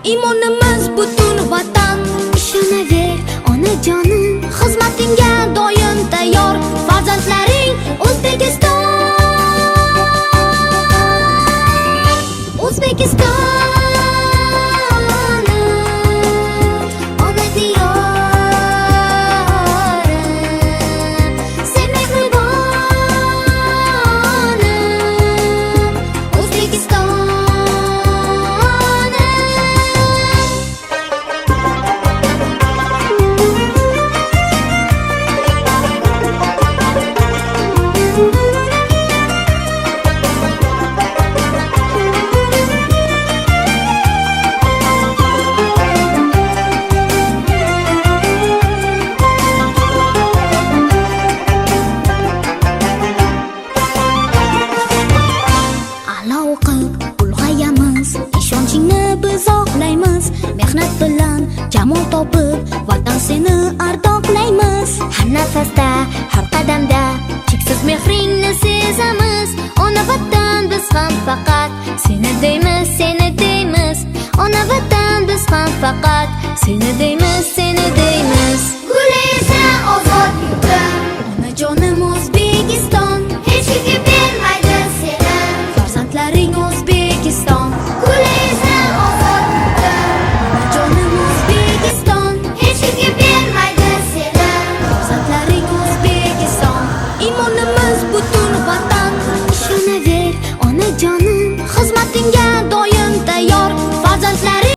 Iymonimiz butun vatan. Ishonaver onajonim, xizmatingga doim tayyor. Farzandlaring O'zbekiston, O'zbekiston. Mehnat bilan jamol topib, vatan seni ardoqlaymiz. Har nafasda, har qadamda cheksiz mehringni sezamiz. Ona vatan biz ham faqat seni deymiz, seni deymiz. Ona vatan biz ham faqat seni deymiz, seni deymiz.